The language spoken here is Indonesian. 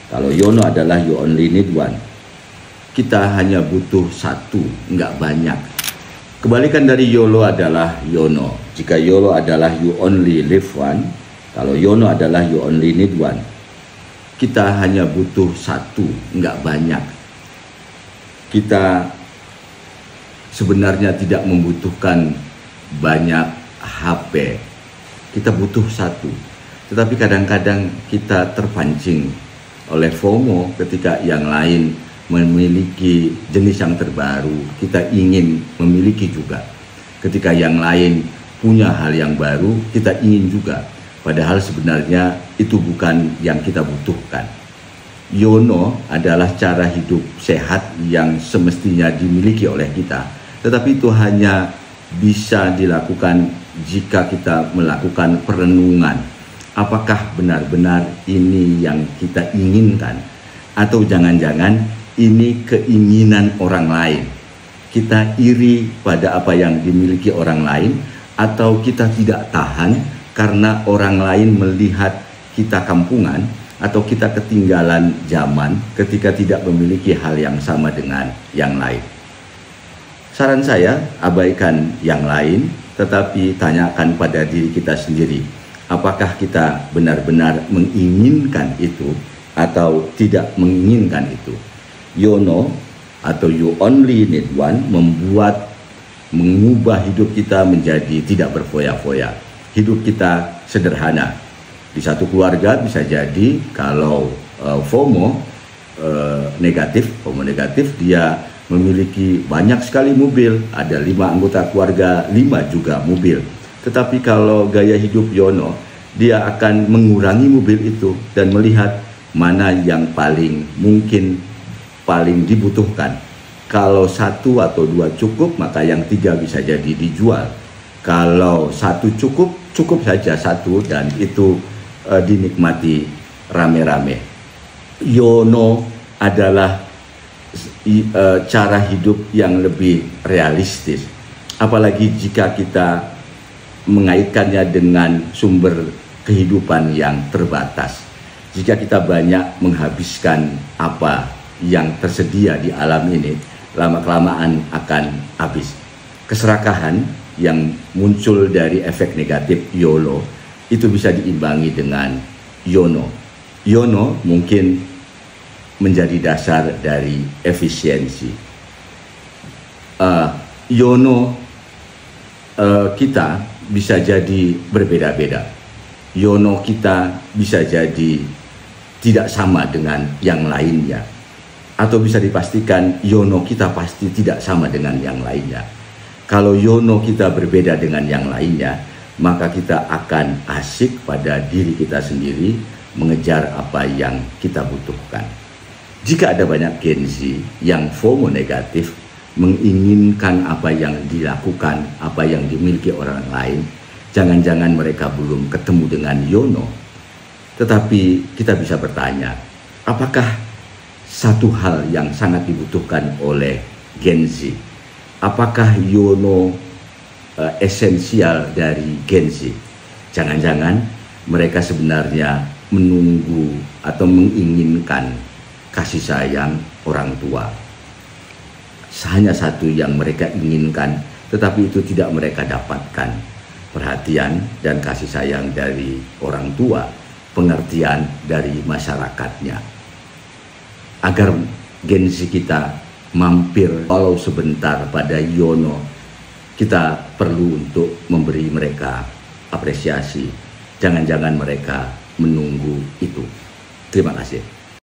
Kalau YOLO adalah you only need one. Kita hanya butuh satu, nggak banyak. Kebalikan dari YOLO adalah YONO. Jika YOLO adalah you only live one, kalau YONO adalah you only need one. Kita hanya butuh satu, nggak banyak. Kita sebenarnya tidak membutuhkan banyak HP. Kita butuh satu. Tetapi kadang-kadang kita terpancing oleh FOMO ketika yang lain memiliki jenis yang terbaru, kita ingin memiliki juga. Ketika yang lain punya hal yang baru, kita ingin juga. Padahal sebenarnya itu bukan yang kita butuhkan. YOLO adalah cara hidup sehat yang semestinya dimiliki oleh kita. Tetapi itu hanya bisa dilakukan jika kita melakukan perenungan. Apakah benar-benar ini yang kita inginkan? Atau jangan-jangan ini keinginan orang lain? Kita iri pada apa yang dimiliki orang lain, atau kita tidak tahan karena orang lain melihat kita kampungan, atau kita ketinggalan zaman ketika tidak memiliki hal yang sama dengan yang lain. Saran saya, abaikan yang lain, tetapi tanyakan pada diri kita sendiri. Apakah kita benar-benar menginginkan itu atau tidak menginginkan itu? YOLO atau you only need one mengubah hidup kita menjadi tidak berfoya-foya. Hidup kita sederhana. Di satu keluarga bisa jadi kalau FOMO negatif, dia memiliki banyak sekali mobil. Ada 5 anggota keluarga, 5 juga mobil. Tetapi kalau gaya hidup YOLO, dia akan mengurangi mobil itu dan melihat mana yang paling dibutuhkan. Kalau 1 atau 2 cukup, maka yang 3 bisa jadi dijual. Kalau 1 cukup saja 1, dan itu dinikmati rame-rame. YOLO adalah cara hidup yang lebih realistis. Apalagi jika kita mengaitkannya dengan sumber kehidupan yang terbatas. Jika kita banyak menghabiskan apa yang tersedia di alam ini, lama-kelamaan akan habis. Keserakahan yang muncul dari efek negatif YOLO itu bisa diimbangi dengan YONO. YONO mungkin menjadi dasar dari efisiensi. YONO kita bisa jadi berbeda-beda. YOLO kita bisa jadi tidak sama dengan yang lainnya. Atau bisa dipastikan YOLO kita pasti tidak sama dengan yang lainnya. Kalau YOLO kita berbeda dengan yang lainnya, maka kita akan asik pada diri kita sendiri mengejar apa yang kita butuhkan. Jika ada banyak Gen Z yang FOMO negatif, menginginkan apa yang dilakukan, apa yang dimiliki orang lain, jangan-jangan mereka belum ketemu dengan YOLO. Tetapi kita bisa bertanya, apakah satu hal yang sangat dibutuhkan oleh Gen Z? Apakah YOLO esensial dari Gen Z? Jangan-jangan mereka sebenarnya menunggu atau menginginkan kasih sayang orang tua. Hanya satu yang mereka inginkan, tetapi itu tidak mereka dapatkan. Perhatian dan kasih sayang dari orang tua, pengertian dari masyarakatnya. Agar Gen Z kita mampir walau sebentar pada YOLO, kita perlu untuk memberi mereka apresiasi. Jangan-jangan mereka menunggu itu. Terima kasih.